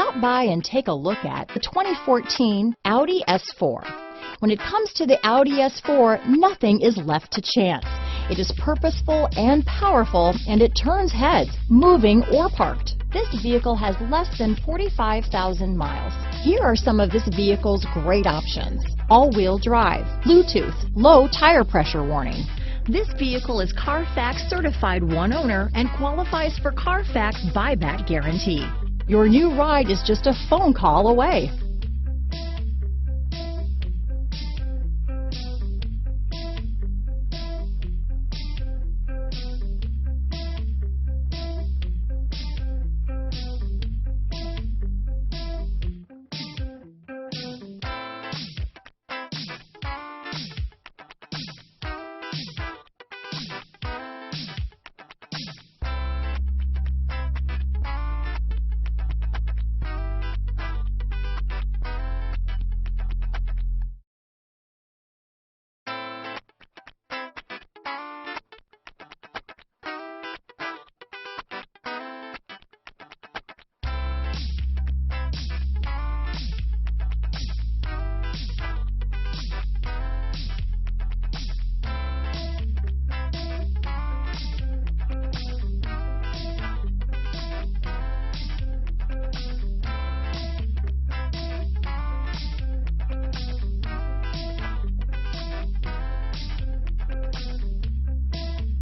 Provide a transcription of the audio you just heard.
Stop by and take a look at the 2014 Audi S4. When it comes to the Audi S4, nothing is left to chance. It is purposeful and powerful, and it turns heads, moving or parked. This vehicle has less than 45,000 miles. Here are some of this vehicle's great options: all-wheel drive, Bluetooth, low tire pressure warning. This vehicle is Carfax certified one owner and qualifies for Carfax buyback guarantee. Your new ride is just a phone call away.